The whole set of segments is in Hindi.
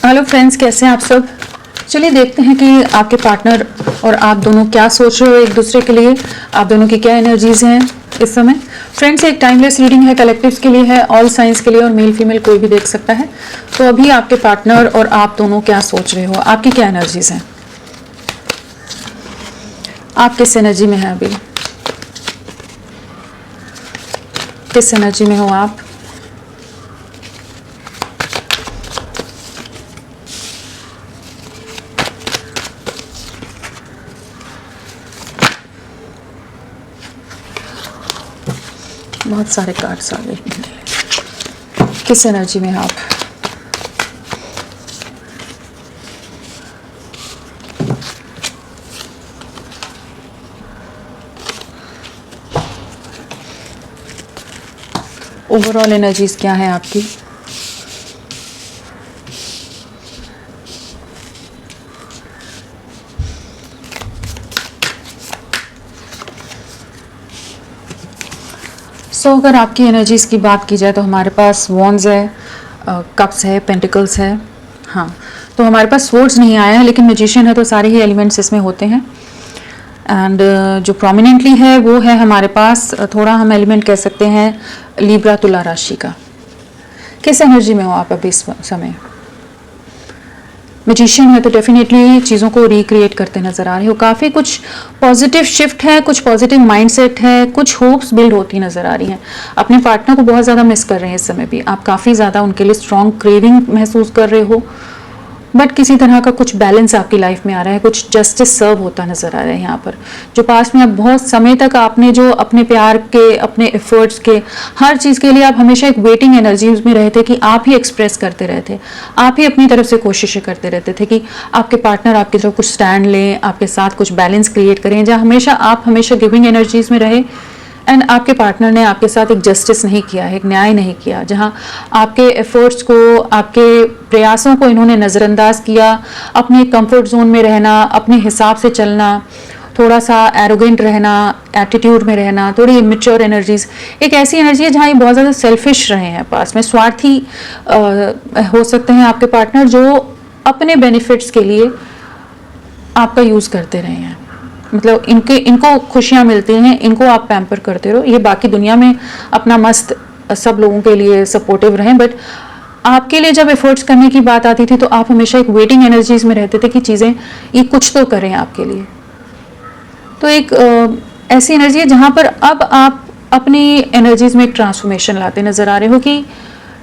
हेलो फ्रेंड्स, कैसे हैं आप सब। चलिए देखते हैं कि आपके पार्टनर और आप दोनों क्या सोच रहे हो एक दूसरे के लिए, आप दोनों की क्या एनर्जीज हैं इस समय। फ्रेंड्स, एक टाइमलेस रीडिंग है, कलेक्टिव्स के लिए है, ऑल साइंस के लिए, और मेल फीमेल कोई भी देख सकता है। तो अभी आपके पार्टनर और आप दोनों क्या सोच रहे हो, आपकी क्या एनर्जीज हैं, आप किस एनर्जी में हैं अभी, किस एनर्जी में हो आप। बहुत सारे कार्ड्स आ गए, किस एनर्जी में आप। ओवरऑल एनर्जीज क्या है आपकी। अगर आपकी एनर्जीज की बात की जाए तो हमारे पास वॉन्ड्स है, कप्स है, पेंटिकल्स है। हाँ, तो हमारे पास स्वॉर्ड्स नहीं आया है, लेकिन मैजिशियन है तो सारे ही एलिमेंट्स इसमें होते हैं। एंड जो प्रोमिनेंटली है वो है हमारे पास, थोड़ा हम एलिमेंट कह सकते हैं लिब्रा तुला राशि का। किस एनर्जी में हो आप अभी इस समय। मैजिशियन है तो डेफिनेटली चीज़ों को रिक्रिएट करते नज़र आ रहे हो, काफ़ी कुछ पॉजिटिव शिफ्ट है, कुछ पॉजिटिव माइंडसेट है, कुछ होप्स बिल्ड होती नज़र आ रही हैं। अपने पार्टनर को बहुत ज़्यादा मिस कर रहे हैं इस समय भी आप, काफ़ी ज़्यादा उनके लिए स्ट्रॉन्ग क्रेविंग महसूस कर रहे हो, बट किसी तरह का कुछ बैलेंस आपकी लाइफ में आ रहा है, कुछ जस्टिस सर्व होता नज़र आ रहा है यहाँ पर। जो पास में अब बहुत समय तक आपने जो अपने प्यार के, अपने एफर्ट्स के, हर चीज़ के लिए आप हमेशा एक वेटिंग एनर्जी में रहे थे कि आप ही एक्सप्रेस करते रहे थे, आप ही अपनी तरफ से कोशिशें करते रहते थे कि आपके पार्टनर आपकी तरफ कुछ स्टैंड लें, आपके साथ कुछ बैलेंस क्रिएट करें, जहाँ हमेशा आप हमेशा गिविंग एनर्जीज में रहे एंड आपके पार्टनर ने आपके साथ एक जस्टिस नहीं किया है, एक न्याय नहीं किया, जहां आपके एफर्ट्स को, आपके प्रयासों को इन्होंने नज़रअंदाज किया। अपने कंफर्ट जोन में रहना, अपने हिसाब से चलना, थोड़ा सा एरोगेंट रहना, एटीट्यूड में रहना, थोड़ी इमेच्योर एनर्जीज, एक ऐसी एनर्जी है जहाँ ये बहुत ज़्यादा सेल्फिश रहे हैं, पास में स्वार्थी हो सकते हैं आपके पार्टनर, जो अपने बेनिफिट्स के लिए आपका यूज़ करते रहे हैं। मतलब इनको खुशियाँ मिलती हैं, इनको आप पैम्पर करते रहो, ये बाकी दुनिया में अपना मस्त सब लोगों के लिए सपोर्टिव रहें, बट आपके लिए जब एफर्ट्स करने की बात आती थी तो आप हमेशा एक वेटिंग एनर्जीज में रहते थे कि चीज़ें ये कुछ तो करें आपके लिए। तो एक ऐसी एनर्जी है जहाँ पर अब आप अपनी एनर्जीज में एक ट्रांसफॉर्मेशन लाते नज़र आ रहे हो कि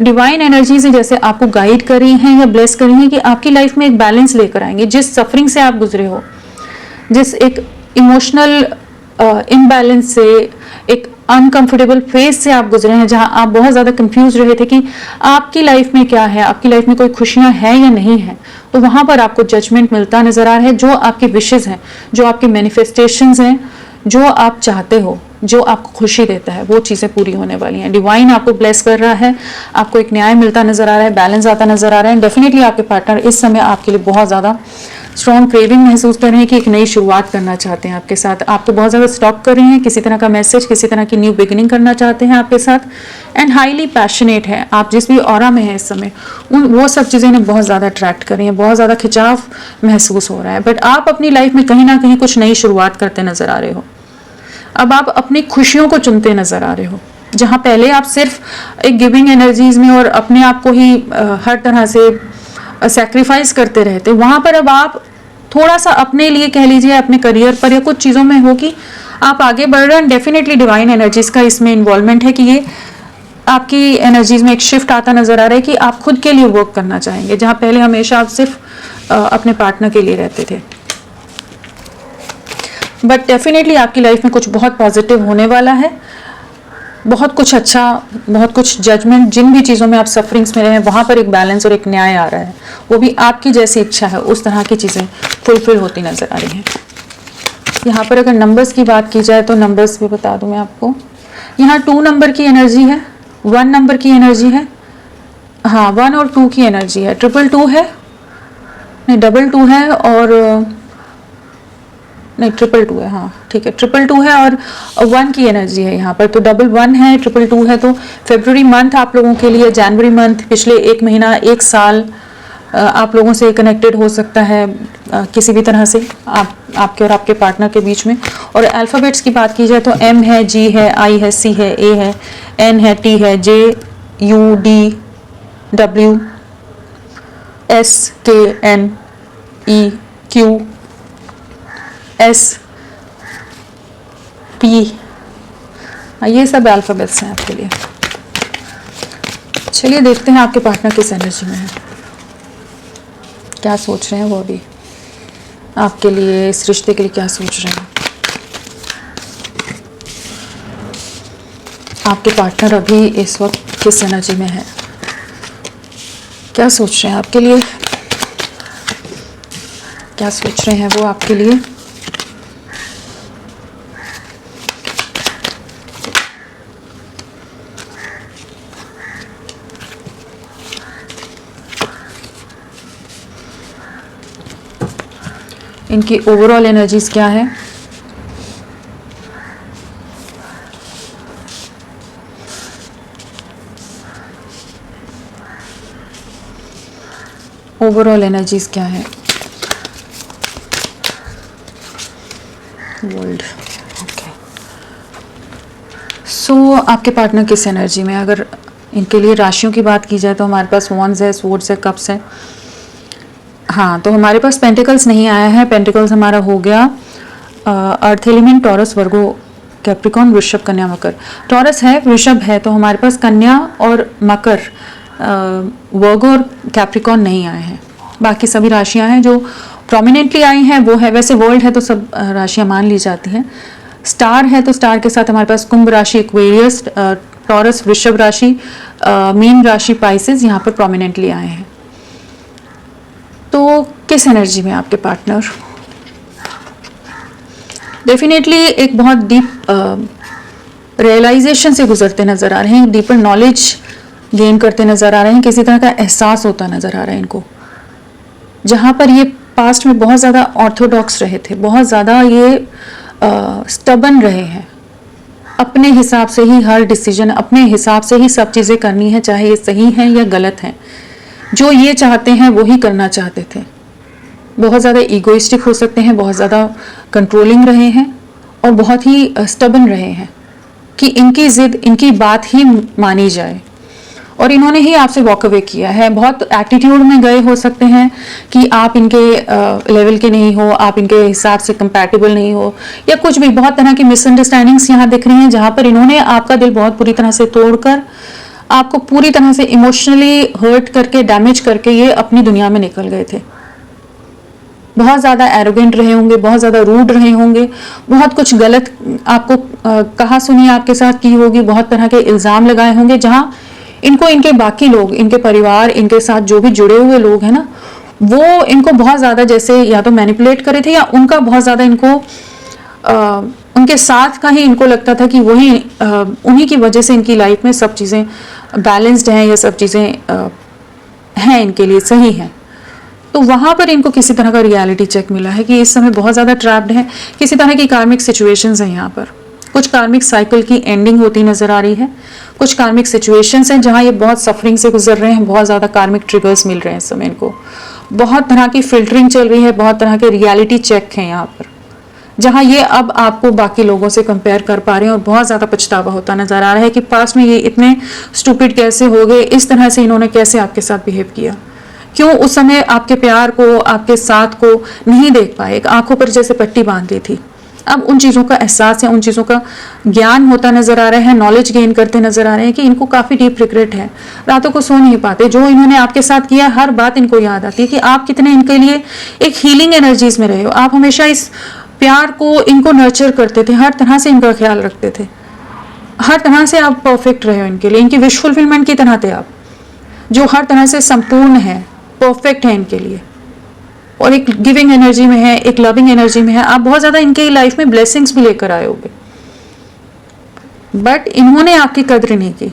डिवाइन एनर्जीज जैसे आपको गाइड कर रही हैं या ब्लेस कर रही हैं कि आपकी लाइफ में एक बैलेंस लेकर आएंगे। जिस सफरिंग से आप गुजरे हो, जिस एक इमोशनल इम्बैलेंस से, एक अनकंफर्टेबल फेज से आप गुजरे हैं, जहां आप बहुत ज़्यादा कंफ्यूज रहे थे कि आपकी लाइफ में क्या है, आपकी लाइफ में कोई खुशियां हैं या नहीं है, तो वहां पर आपको जजमेंट मिलता नज़र आ रहा है। जो आपकी विशेज़ हैं, जो आपकी मैनिफेस्टेशंस हैं, जो आप चाहते हो, जो आपको खुशी देता है, वो चीज़ें पूरी होने वाली हैं। डिवाइन आपको ब्लेस कर रहा है, आपको एक न्याय मिलता नज़र आ रहा है, बैलेंस आता नज़र आ रहा है। डेफिनेटली आपके पार्टनर इस समय आपके लिए बहुत ज़्यादा स्ट्रॉन्ग क्रेविंग महसूस कर रहे हैं कि एक नई शुरुआत करना चाहते हैं आपके साथ, आपको बहुत ज़्यादा स्टॉक कर रहे हैं, किसी तरह का मैसेज, किसी तरह की न्यू बिगिनिंग करना चाहते हैं आपके साथ, एंड हाईली पैशनेट है। आप जिस भी ऑरा में है इस समय, वो सब चीज़ें इन्हें बहुत ज़्यादा अट्रैक्ट कर रही हैं, बहुत ज़्यादा खिंचाव महसूस हो रहा है, बट आप अपनी लाइफ में कहीं ना कहीं कुछ नई शुरुआत करते नज़र आ रहे हो। अब आप अपनी खुशियों को चुनते नज़र आ रहे हो, जहाँ पहले आप सिर्फ एक गिविंग एनर्जीज में और अपने आप को ही हर तरह से सैक्रिफाइस करते रहते, वहाँ पर अब आप थोड़ा सा अपने लिए कह लीजिए, अपने करियर पर या कुछ चीज़ों में हो कि आप आगे बढ़ रहे हैं। डेफिनेटली डिवाइन एनर्जीज का इसमें इन्वॉल्वमेंट है कि ये आपकी एनर्जीज में एक शिफ्ट आता नज़र आ रहा है कि आप खुद के लिए वर्क करना चाहेंगे, जहाँ पहले हमेशा आप सिर्फ अपने पार्टनर के लिए रहते थे। बट डेफिनेटली आपकी लाइफ में कुछ बहुत पॉजिटिव होने वाला है, बहुत कुछ अच्छा, बहुत कुछ जजमेंट, जिन भी चीज़ों में आप सफरिंग्स में रहे हैं वहाँ पर एक बैलेंस और एक न्याय आ रहा है, वो भी आपकी जैसी इच्छा है उस तरह की चीज़ें फुलफिल होती नज़र आ रही हैं। यहाँ पर अगर नंबर्स की बात की जाए तो नंबर्स भी बता दूँ मैं आपको। यहाँ 2 नंबर की एनर्जी है, 1 नंबर की एनर्जी है, हाँ 1 और 2 की एनर्जी है, 222 है, नहीं 22 है, और नहीं 222 है, हाँ ठीक है 222 है, और 1 की एनर्जी है यहाँ पर, तो 11 है, 222 है। तो फरवरी मंथ आप लोगों के लिए, जनवरी मंथ, पिछले 1 महीना, 1 साल, आप लोगों से कनेक्टेड हो सकता है किसी भी तरह से आपके और आपके पार्टनर के बीच में। और अल्फ़ाबेट्स की बात की जाए तो M है, G है, I है, C है, A है, N है, T है, J, U, D, W, S, K, N, E, Q, S, P, ये सब अल्फ़ाबेट्स हैं आपके लिए। चलिए देखते हैं आपके पार्टनर किस एनर्जी में है, क्या सोच रहे हैं वो अभी आपके लिए, इस रिश्ते के लिए क्या सोच रहे हैं। आपके पार्टनर अभी इस वक्त किस एनर्जी में है, क्या सोच रहे हैं आपके लिए, क्या सोच रहे हैं वो आपके लिए। इनकी ओवरऑल एनर्जीज क्या है, ओवरऑल एनर्जीज क्या है। World, okay. सो आपके पार्टनर किस एनर्जी में, अगर इनके लिए राशियों की बात की जाए तो हमारे पास वॉन्ड्स है, स्वॉर्ड्स है, कप्स है। हाँ, तो हमारे पास पेंटिकल्स नहीं आया है। पेंटिकल्स हमारा हो गया अर्थ एलिमेंट, टॉरस, वर्गो, कैप्रिकॉर्न, वृषभ, कन्या, मकर। टॉरस है, वृषभ है, तो हमारे पास कन्या और मकर, वर्गो और कैप्रिकॉर्न नहीं आए हैं। बाकी सभी राशियां हैं जो प्रोमिनेंटली आई हैं वो है। वैसे वर्ल्ड है तो सब राशियां मान ली जाती हैं। स्टार है तो स्टार के साथ हमारे पास कुंभ राशि, एक्वेरियस, टॉरस, वृषभ राशि, मीन राशि, पाइसेस यहाँ पर प्रोमिनेंटली आए हैं। तो किस एनर्जी में आपके पार्टनर, डेफिनेटली एक बहुत डीप रियलाइजेशन से गुजरते नजर आ रहे हैं, डीपर नॉलेज गेन करते नजर आ रहे हैं, किसी तरह का एहसास होता नजर आ रहा है इनको। जहाँ पर ये पास्ट में बहुत ज़्यादा ऑर्थोडॉक्स रहे थे, बहुत ज़्यादा ये स्टबन रहे हैं, अपने हिसाब से ही हर डिसीजन, अपने हिसाब से ही सब चीज़ें करनी है, चाहे ये सही हैं या गलत हैं। जो ये चाहते हैं वो ही करना चाहते थे। बहुत ज़्यादा ईगोइस्टिक हो सकते हैं, बहुत ज़्यादा कंट्रोलिंग रहे हैं और बहुत ही स्टबन रहे हैं कि इनकी ज़िद, इनकी बात ही मानी जाए। और इन्होंने ही आपसे वॉक अवे किया है। बहुत एटीट्यूड में गए हो सकते हैं कि आप इनके लेवल के नहीं हो, आप इनके हिसाब से कंपैटिबल नहीं हो, या कुछ भी बहुत तरह की मिसअंडरस्टैंडिंग्स यहाँ दिख रही हैं, जहाँ पर इन्होंने आपका दिल बहुत बुरी तरह से तोड़कर, आपको पूरी तरह से इमोशनली हर्ट करके, डैमेज करके ये अपनी दुनिया में निकल गए थे। बहुत ज़्यादा एरोगेंट रहे होंगे, बहुत ज़्यादा रूड रहे होंगे, बहुत कुछ गलत आपको कहा सुनी आपके साथ की होगी, बहुत तरह के इल्ज़ाम लगाए होंगे, जहाँ इनको इनके बाकी लोग, इनके परिवार, इनके साथ जो भी जुड़े हुए लोग हैं ना, वो इनको बहुत ज़्यादा जैसे या तो मैनिपुलेट करे थे, या उनका बहुत ज़्यादा इनको उनके साथ का ही इनको लगता था कि वही उन्हीं की वजह से इनकी लाइफ में सब चीज़ें बैलेंस्ड हैं, या सब चीज़ें हैं इनके लिए सही हैं। तो वहाँ पर इनको किसी तरह का रियलिटी चेक मिला है कि इस समय बहुत ज़्यादा ट्रैप्ड है, किसी तरह की कार्मिक सिचुएशंस हैं यहाँ पर। कुछ कार्मिक साइकिल की एंडिंग होती नज़र आ रही है, कुछ कार्मिक सिचुएशंस हैं जहाँ ये बहुत सफरिंग से गुजर रहे हैं, बहुत ज़्यादा कार्मिक ट्रिगर्स मिल रहे हैं इस समय इनको, बहुत तरह की फिल्टरिंग चल रही है, बहुत तरह के रियलिटी चेक हैं यहाँ पर, जहाँ ये अब आपको बाकी लोगों से कंपेयर कर पा रहे हैं और बहुत ज़्यादा पछतावा होता नज़र आ रहा है कि पास्ट में ये इतने स्टूपिड कैसे हो गए, इस तरह से इन्होंने कैसे आपके साथ बिहेव किया, क्यों उस समय आपके प्यार को, आपके साथ को नहीं देख पाए, आंखों पर जैसे पट्टी बांध ली थी। अब उन चीज़ों का एहसास है, उन चीज़ों का ज्ञान होता नज़र आ रहा है, नॉलेज गेन करते नज़र आ रहे हैं कि इनको काफ़ी डीप रिग्रेट है, रातों को सो नहीं पाते, जो इन्होंने आपके साथ किया हर बात इनको याद आती है कि आप कितने इनके लिए एक हीलिंग एनर्जीज में रहे हो, आप हमेशा इस प्यार को, इनको नर्चर करते थे, हर तरह से इनका ख्याल रखते थे, हर तरह से आप परफेक्ट रहे हो इनके लिए, इनकी विश फुलफिलमेंट की तरह थे आप, जो हर तरह से संपूर्ण है, परफेक्ट है इनके लिए, और एक गिविंग एनर्जी में है, एक लविंग एनर्जी में है। आप बहुत ज़्यादा इनके लाइफ में ब्लेसिंग्स भी लेकर आए होंगे, बट इन्होंने आपकी कद्र नहीं की,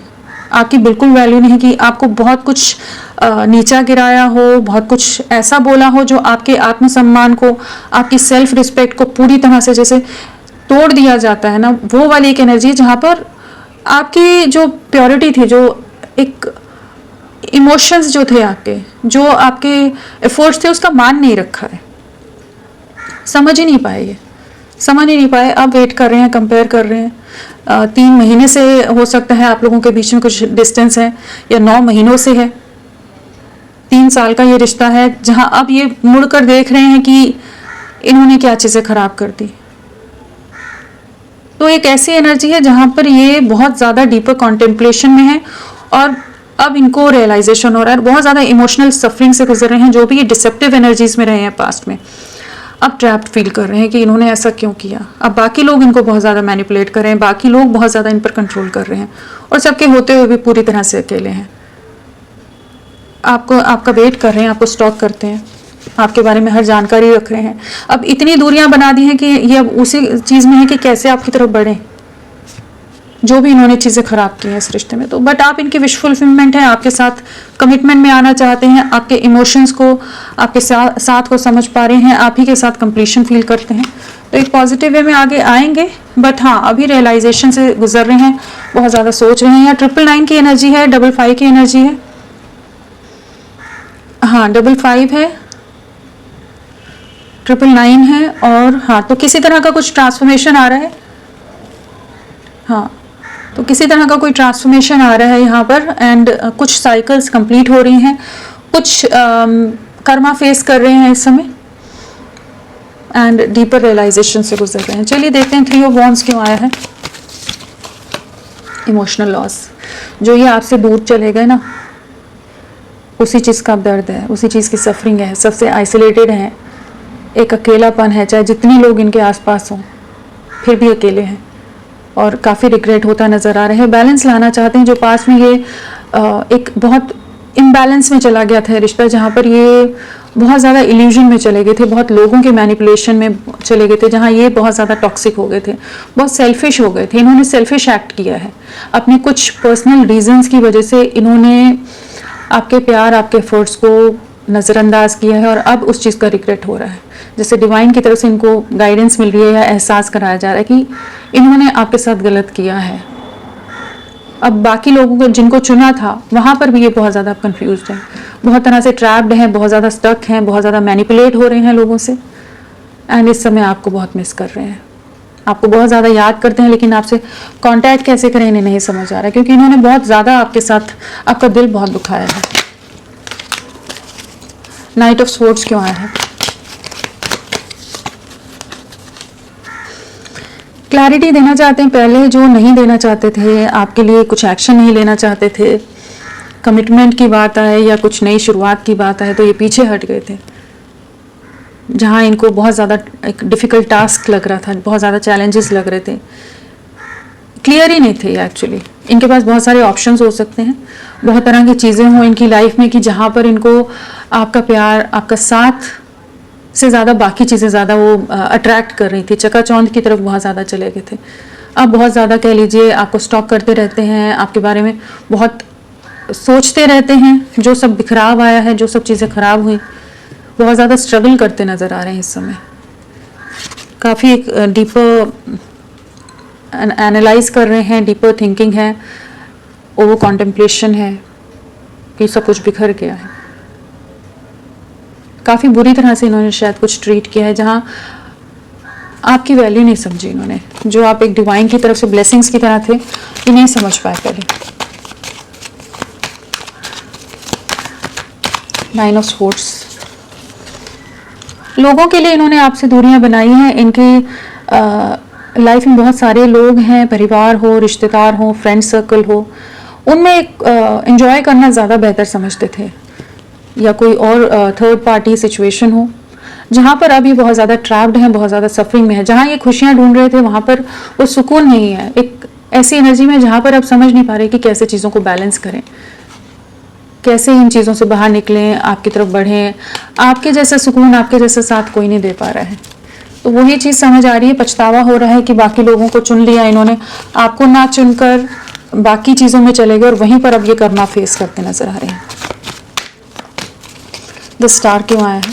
आपकी बिल्कुल वैल्यू नहीं की, आपको बहुत कुछ नीचा गिराया हो, बहुत कुछ ऐसा बोला हो जो आपके आत्मसम्मान को, आपकी सेल्फ रिस्पेक्ट को पूरी तरह से जैसे तोड़ दिया जाता है ना, वो वाली एक एनर्जी जहाँ पर आपकी जो प्योरिटी थी, जो एक इमोशंस जो थे आपके, जो आपके एफर्ट्स थे, उसका मान नहीं रखा है, समझ ही नहीं पाए, ये समझ ही नहीं पाए। अब वेट कर रहे हैं, कंपेयर कर रहे हैं। 3 महीने से हो सकता है आप लोगों के बीच में कुछ डिस्टेंस है, या 9 महीनों से है, 3 साल का ये रिश्ता है, जहां अब ये मुड़कर देख रहे हैं कि इन्होंने क्या चीज़ें खराब कर दी। तो एक ऐसी एनर्जी है जहां पर ये बहुत ज़्यादा डीपर कॉन्टेम्पलेशन में है, और अब इनको रियलाइजेशन हो रहा है, बहुत ज़्यादा इमोशनल सफरिंग से गुजर रहे हैं, जो भी ये डिसेप्टिव एनर्जीज में रहे हैं पास्ट में। अब ट्रैप्ड फील कर रहे हैं कि इन्होंने ऐसा क्यों किया। अब बाकी लोग इनको बहुत ज़्यादा मैनिपुलेट कर रहे हैं, बाकी लोग बहुत ज़्यादा इन पर कंट्रोल कर रहे हैं, और सबके होते हुए भी पूरी तरह से अकेले हैं। आपका वेट कर रहे हैं, आपको स्टॉक करते हैं, आपके बारे में हर जानकारी रख रहे हैं। अब इतनी दूरियां बना दी हैं कि ये अब उसी चीज़ में है कि कैसे आपकी तरफ बढ़ें, जो भी इन्होंने चीज़ें खराब की हैं इस रिश्ते में। तो बट आप इनकी विश फुलफिलमेंट है, आपके साथ कमिटमेंट में आना चाहते हैं, आपके इमोशंस को, आपके साथ को समझ पा रहे हैं, आप ही के साथ कंप्लीशन फील करते हैं। तो एक पॉजिटिव वे में आगे आएंगे, बट हाँ अभी रियलाइजेशन से गुजर रहे हैं, बहुत ज़्यादा सोच रहे हैं। या 999 की एनर्जी है, 55 की एनर्जी है, हाँ 55 है, 999 है, और हाँ तो किसी तरह का कुछ ट्रांसफॉर्मेशन आ रहा है। हाँ तो किसी तरह का कोई ट्रांसफॉर्मेशन आ रहा है यहाँ पर, एंड कुछ साइकिल्स कंप्लीट हो रही हैं, कुछ कर्मा फेस कर रहे हैं इस समय, एंड डीपर रियलाइजेशन से गुजर रहे हैं। चलिए देखते हैं 3 ऑफ वॉन्ड्स क्यों आया है। इमोशनल लॉस, जो ये आपसे दूर चले गए ना, उसी चीज़ का दर्द है, उसी चीज़ की सफरिंग है, सबसे आइसोलेटेड है, एक अकेलापन है, चाहे जितने लोग इनके आसपास हों फिर भी अकेले हैं, और काफ़ी रिग्रेट होता नज़र आ रहा है। बैलेंस लाना चाहते हैं, जो पास में ये एक बहुत इम्बैलेंस में चला गया था रिश्ता, जहाँ पर ये बहुत ज़्यादा इल्यूजन में चले गए थे, बहुत लोगों के मैनिपुलेशन में चले गए थे, जहाँ ये बहुत ज़्यादा टॉक्सिक हो गए थे, बहुत सेल्फिश हो गए थे। इन्होंने सेल्फिश एक्ट किया है, अपने कुछ पर्सनल रीजंस की वजह से इन्होंने आपके प्यार, आपके एफर्ट्स को नज़रअंदाज किया है, और अब उस चीज़ का रिग्रेट हो रहा है। जैसे डिवाइन की तरफ से इनको गाइडेंस मिल रही है, या एहसास कराया जा रहा है कि इन्होंने आपके साथ गलत किया है। अब बाकी लोगों को जिनको चुना था वहाँ पर भी ये बहुत ज़्यादा कंफ्यूज हैं, बहुत तरह से ट्रैप्ड हैं, बहुत ज़्यादा स्टक हैं, बहुत ज़्यादा मैनिपुलेट हो रहे हैं लोगों से, एंड इस समय आपको बहुत मिस कर रहे हैं, आपको बहुत ज़्यादा याद करते हैं, लेकिन आपसे कांटेक्ट कैसे करें इन्हें नहीं समझ आ रहा है, क्योंकि इन्होंने बहुत ज़्यादा आपके साथ आपका दिल बहुत दुखाया है। नाइट ऑफ स्वॉर्ड्स क्यों आया है? क्लैरिटी देना चाहते हैं, पहले जो नहीं देना चाहते थे, आपके लिए कुछ एक्शन नहीं लेना चाहते थे, कमिटमेंट की बात आए या कुछ नई शुरुआत की बात आए तो ये पीछे हट गए थे, जहाँ इनको बहुत ज़्यादा एक डिफ़िकल्ट टास्क लग रहा था, बहुत ज़्यादा चैलेंजेस लग रहे थे, क्लियर ही नहीं थे एक्चुअली। इनके पास बहुत सारे ऑप्शंस हो सकते हैं, बहुत तरह की चीज़ें हों इनकी लाइफ में कि जहाँ पर इनको आपका प्यार, आपका साथ से ज़्यादा बाकी चीज़ें ज़्यादा वो अट्रैक्ट कर रही थी, चकाचौंध की तरफ बहुत ज़्यादा चले गए थे। अब बहुत ज़्यादा कह लीजिए आपको स्टॉक करते रहते हैं, आपके बारे में बहुत सोचते रहते हैं, जो सब बिखराव आया है, जो सब चीज़ें ख़राब हुई, बहुत ज़्यादा स्ट्रगल करते नज़र आ रहे हैं इस समय। काफ़ी एक डीपर एनालाइज कर रहे हैं, डीपर थिंकिंग है, ओवर कॉन्टेम्पलेशन है कि सब कुछ बिखर गया है। काफ़ी बुरी तरह से इन्होंने शायद कुछ ट्रीट किया है, जहाँ आपकी वैल्यू नहीं समझी इन्होंने, जो आप एक डिवाइन की तरफ से ब्लेसिंग्स की तरह थे, ये नहीं समझ पाए पहले। 9 ऑफ स्वॉर्ड्स, लोगों के लिए इन्होंने आपसे दूरियां बनाई हैं। इनकी लाइफ में बहुत सारे लोग हैं, परिवार हो, रिश्तेदार हो, फ्रेंड सर्कल हो, उनमें एक एंजॉय करना ज़्यादा बेहतर समझते थे, या कोई और थर्ड पार्टी सिचुएशन हो, जहाँ पर अब ये बहुत ज़्यादा ट्रैप्ड हैं, बहुत ज़्यादा सफरिंग में है। जहाँ ये खुशियाँ ढूंढ रहे थे वहाँ पर वो सुकून नहीं है, एक ऐसी एनर्जी में जहाँ पर अब समझ नहीं पा रहे कि कैसे चीज़ों को बैलेंस करें, कैसे इन चीज़ों से बाहर निकलें, आपकी तरफ बढ़ें। आपके जैसा सुकून, आपके जैसा साथ कोई नहीं दे पा रहा है। तो वही चीज़ समझ आ रही है, पछतावा हो रहा है कि बाकी लोगों को चुन लिया इन्होंने, आपको ना चुनकर बाकी चीज़ों में चले गए, और वहीं पर अब ये कर्मा फेस करते नजर आ रहे हैं। द स्टार क्यों आया है?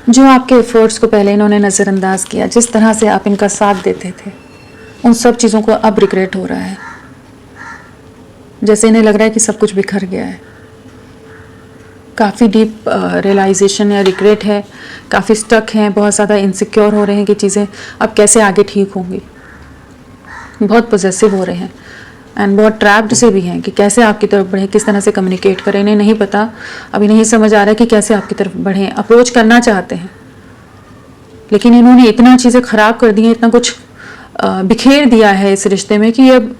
जो आपके एफर्ट्स को पहले इन्होंने नज़रअंदाज किया, जिस तरह से आप इनका साथ देते थे, उन सब चीज़ों को अब रिग्रेट हो रहा है। जैसे इन्हें लग रहा है कि सब कुछ बिखर गया है। काफ़ी डीप रियलाइजेशन या रिग्रेट है, काफ़ी स्टक हैं, बहुत ज़्यादा इनसिक्योर हो रहे हैं कि चीज़ें अब कैसे आगे ठीक होंगी। बहुत पॉसेसिव हो रहे हैं एंड बहुत ट्रैप्ड से भी हैं कि कैसे आपकी तरफ बढ़े, किस तरह से कम्युनिकेट करें। इन्हें नहीं पता, अभी नहीं समझ आ रहा है कि कैसे आपकी तरफ बढ़ें। अप्रोच करना चाहते हैं लेकिन इन्होंने इतना चीज़ें ख़राब कर दी हैं, इतना कुछ बिखेर दिया है इस रिश्ते में कि अब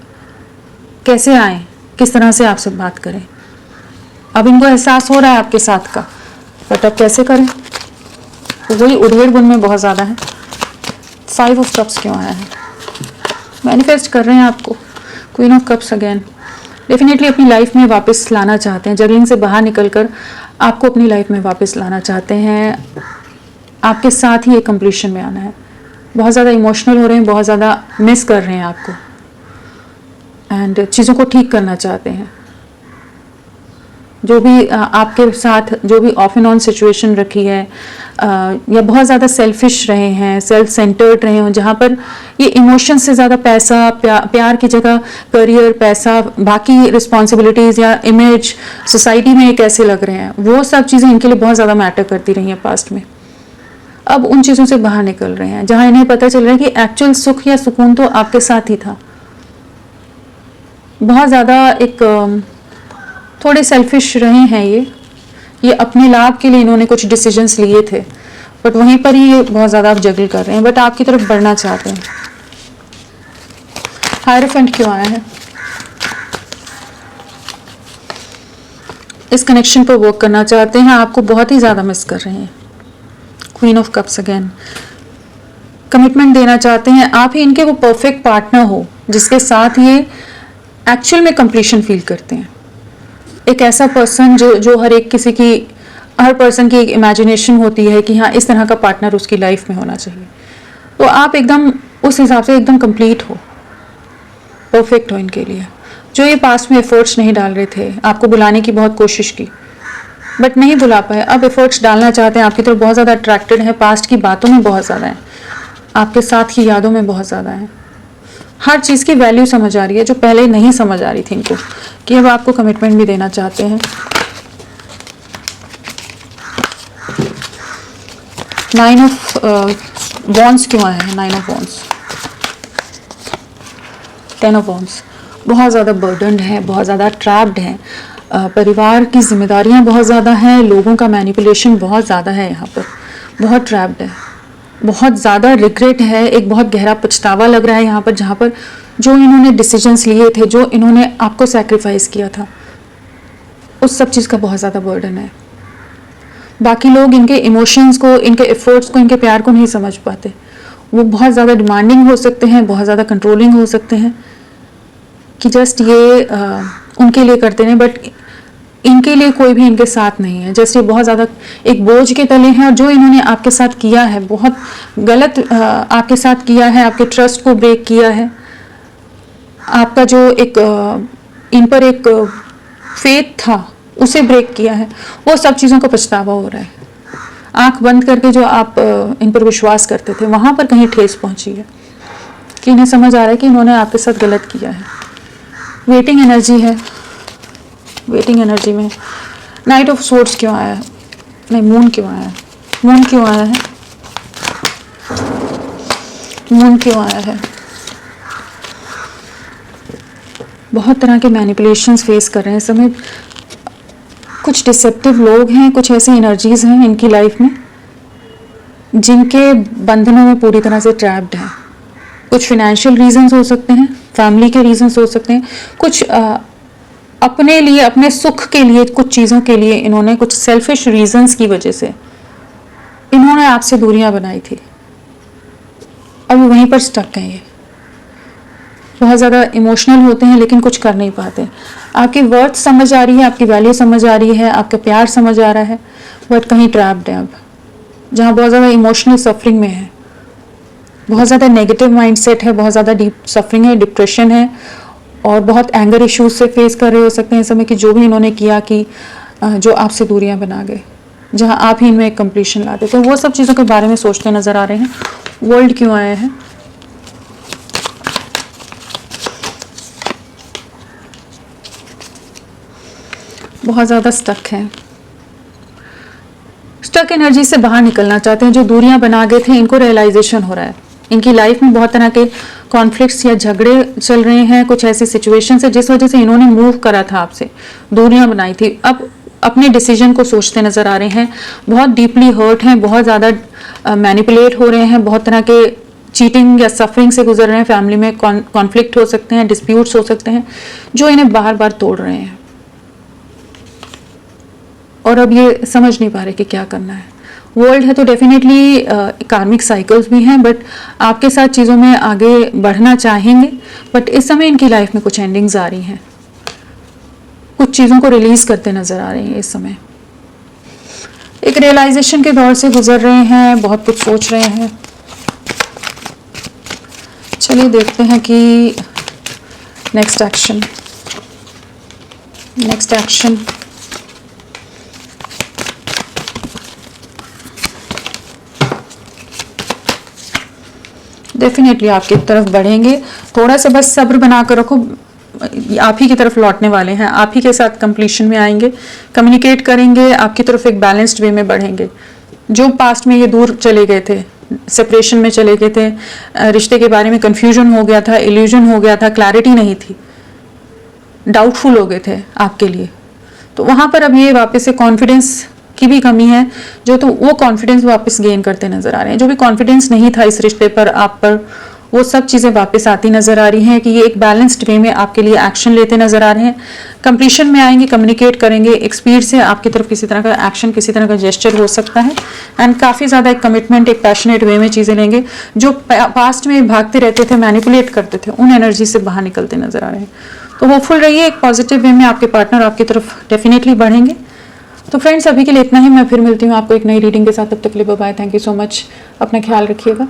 कैसे आएँ, किस तरह से आपसे बात करें। अब इनको एहसास हो रहा है आपके साथ का, बट अब कैसे करें। वही उधेड़ बुन में बहुत ज़्यादा है। 5 ऑफ कप्स क्यों आया है? मैनिफेस्ट कर रहे हैं आपको। Queen of cups again. Definitely अपनी लाइफ में वापस लाना चाहते हैं, जगलिंग से बाहर निकलकर आपको अपनी लाइफ में वापस लाना चाहते हैं। आपके साथ ही एक कंप्लीशन में आना है। बहुत ज़्यादा इमोशनल हो रहे हैं, बहुत ज़्यादा मिस कर रहे हैं आपको एंड चीज़ों को ठीक करना चाहते हैं। जो भी आपके साथ जो भी ऑफ एंड ऑन सिचुएशन रखी है या बहुत ज़्यादा सेल्फिश रहे हैं, सेल्फ सेंटर्ड रहे हों, जहाँ पर ये इमोशन से ज़्यादा पैसा, प्यार की जगह करियर, पैसा, बाकी रिस्पॉन्सिबिलिटीज़ या इमेज सोसाइटी में ये कैसे लग रहे हैं, वो सब चीज़ें इनके लिए बहुत ज़्यादा मैटर करती रही हैं पास्ट में। अब उन चीज़ों से बाहर निकल रहे हैं जहाँ इन्हें पता चल रहा है कि एक्चुअल सुख या सुकून तो आपके साथ ही था। बहुत ज़्यादा एक थोड़े सेल्फिश रहे हैं ये अपने लाभ के लिए इन्होंने कुछ डिसीजंस लिए थे, बट वहीं पर ही ये बहुत ज़्यादा आप जगल कर रहे हैं, बट आपकी तरफ बढ़ना चाहते हैं। हायरोफेंट क्यों आया है? इस कनेक्शन पर वर्क करना चाहते हैं, आपको बहुत ही ज़्यादा मिस कर रहे हैं। Queen of cups again. Commitment देना चाहते हैं, आप ही इनके वो परफेक्ट पार्टनर हो जिसके साथ ये एक्चुअल में कंप्लीशन फील करते हैं। एक ऐसा पर्सन जो हर पर्सन की एक इमेजिनेशन होती है कि हाँ इस तरह का पार्टनर उसकी लाइफ में होना चाहिए। तो आप एकदम उस हिसाब से एकदम कंप्लीट हो, परफेक्ट हो इनके लिए। जो ये पास्ट में एफर्ट्स नहीं डाल रहे थे, आपको बुलाने की बहुत कोशिश की बट नहीं बुला पाए, अब एफर्ट्स डालना चाहते हैं, आपकी तरफ बहुत ज़्यादा अट्रैक्टेड है, पास्ट की बातों में बहुत ज़्यादा है, आपके साथ की यादों में बहुत ज़्यादा है। हर चीज़ की वैल्यू समझ आ रही है जो पहले नहीं समझ आ रही थी इनको, कि अब आपको कमिटमेंट भी देना चाहते हैं। 9 ऑफ वॉन्ड्स क्यों आया है? 9 ऑफ वॉन्ड्स, 10 ऑफ वॉन्ड्स। बहुत ज़्यादा बर्डन्ड है, बहुत ज़्यादा ट्रैप्ड है, परिवार की जिम्मेदारियां बहुत ज़्यादा हैं, लोगों का मैनिपुलेशन बहुत ज़्यादा है, यहाँ पर बहुत ट्रैप्ड है, बहुत ज़्यादा रिग्रेट है, एक बहुत गहरा पछतावा लग रहा है यहाँ पर, जहाँ पर जो इन्होंने डिसीजंस लिए थे, जो इन्होंने आपको सैक्रिफाइस किया था, उस सब चीज़ का बहुत ज़्यादा बर्डन है। बाकी लोग इनके इमोशंस को, इनके एफर्ट्स को, इनके प्यार को नहीं समझ पाते। वो बहुत ज़्यादा डिमांडिंग हो सकते हैं, बहुत ज़्यादा कंट्रोलिंग हो सकते हैं कि जस्ट ये उनके लिए करते हैं, बट इनके लिए कोई भी इनके साथ नहीं है। जैसे बहुत ज़्यादा एक बोझ के तले हैं, और जो इन्होंने आपके साथ किया है बहुत गलत आपके साथ किया है, आपके ट्रस्ट को ब्रेक किया है, आपका जो एक इन पर एक फेथ था उसे ब्रेक किया है, वो सब चीज़ों का पछतावा हो रहा है। आंख बंद करके जो आप इन पर विश्वास करते थे, वहाँ पर कहीं ठेस पहुँची है कि इन्हें समझ आ रहा है कि इन्होंने आपके साथ गलत किया है। वेटिंग एनर्जी है, वेटिंग एनर्जी में नाइट ऑफ सोर्ड्स क्यों आया है? नहीं, मून क्यों आया है? मून क्यों आया है? मून क्यों आया है? बहुत तरह के मैनिपुलेशंस फेस कर रहे हैं इस समय। कुछ डिसेप्टिव लोग हैं, कुछ ऐसी एनर्जीज हैं इनकी लाइफ में जिनके बंधनों में पूरी तरह से ट्रैप्ड हैं। कुछ फिनेंशियल रीजंस हो सकते हैं, फैमिली के रीजंस हो सकते हैं, कुछ अपने लिए, अपने सुख के लिए, कुछ चीज़ों के लिए इन्होंने, कुछ सेल्फिश रीजंस की वजह से इन्होंने आपसे दूरियां बनाई थी। अभी वहीं पर स्टक हैं ये, बहुत ज़्यादा इमोशनल होते हैं लेकिन कुछ कर नहीं पाते। आपकी वर्थ समझ आ रही है, आपकी वैल्यू समझ आ रही है, आपका प्यार समझ आ रहा है, बट कहीं ट्रैप्ड है अब, जहाँ बहुत ज़्यादा इमोशनल सफरिंग में है, बहुत ज़्यादा नेगेटिव माइंडसेट है, बहुत ज़्यादा डीप सफरिंग है, डिप्रेशन है, और बहुत एंगर इश्यूज से फेस कर रहे हो सकते हैं इस समय कि जो भी इन्होंने किया कि जो आपसे दूरियां बना गए, जहां आप ही इनमें एक कंप्लीशन लाते, तो वो सब चीज़ों के बारे में सोचते नज़र आ रहे हैं। वर्ल्ड क्यों आया है? बहुत ज़्यादा स्टक है, स्टक एनर्जी से बाहर निकलना चाहते हैं। जो दूरियां बना गए थे इनको रियलाइजेशन हो रहा है। इनकी लाइफ में बहुत तरह के कॉन्फ्लिक्ट्स या झगड़े चल रहे हैं, कुछ ऐसी सिचुएशंस है जिस वजह से इन्होंने मूव करा था आपसे, दूरियां बनाई थी। अब अपने डिसीजन को सोचते नजर आ रहे हैं, बहुत डीपली हर्ट हैं, बहुत ज़्यादा मैनिपुलेट हो रहे हैं, बहुत तरह के चीटिंग या सफरिंग से गुजर रहे हैं। फैमिली में कॉन्फ्लिक्ट हो सकते हैं, डिस्प्यूट्स हो सकते हैं जो इन्हें बार बार तोड़ रहे हैं, और अब ये समझ नहीं पा रहे कि क्या करना है। वर्ल्ड है तो डेफिनेटली कार्मिक साइकिल्स भी हैं, बट आपके साथ चीज़ों में आगे बढ़ना चाहेंगे, बट इस समय इनकी लाइफ में कुछ एंडिंग्स आ रही हैं, कुछ चीज़ों को रिलीज करते नजर आ रहे हैं। इस समय एक रियलाइजेशन के दौर से गुजर रहे हैं, बहुत कुछ सोच रहे हैं। चलिए देखते हैं कि नेक्स्ट एक्शन डेफिनेटली आपकी तरफ बढ़ेंगे। थोड़ा सा बस सब्र बना कर रखो, आप ही की तरफ लौटने वाले हैं, आप ही के साथ कंप्लीशन में आएंगे, कम्युनिकेट करेंगे, आपकी तरफ एक बैलेंस्ड वे में बढ़ेंगे। जो पास्ट में ये दूर चले गए थे, सेपरेशन में चले गए थे, रिश्ते के बारे में कंफ्यूजन हो गया था, इल्यूजन हो गया था, क्लैरिटी नहीं थी, डाउटफुल हो गए थे आपके लिए, तो वहाँ पर अब ये वापस से कॉन्फिडेंस की भी कमी है, जो तो वो कॉन्फिडेंस वापस गेन करते नजर आ रहे हैं। जो भी कॉन्फिडेंस नहीं था इस रिश्ते पर, आप पर, वो सब चीज़ें वापस आती नजर आ रही हैं कि ये एक बैलेंस्ड वे में आपके लिए एक्शन लेते नजर आ रहे हैं। कंप्लीशन में आएंगे, कम्युनिकेट करेंगे, एक स्पीड से आपकी तरफ किसी तरह का एक्शन, किसी तरह का जेस्चर हो सकता है, एंड काफ़ी ज़्यादा एक कमिटमेंट, एक पैशनेट वे में चीज़ें लेंगे। जो पास्ट में भागते रहते थे, मैनिपुलेट करते थे, उन एनर्जी से बाहर निकलते नजर आ रहे हैं। तो होपफुल रहिए, एक पॉजिटिव वे में आपके पार्टनर आपकी तरफ डेफिनेटली बढ़ेंगे। तो फ्रेंड्स, अभी के लिए इतना ही। मैं फिर मिलती हूँ आपको एक नई रीडिंग के साथ, तब तक के लिए bye bye. Thank you so much, अपना ख्याल रखिएगा।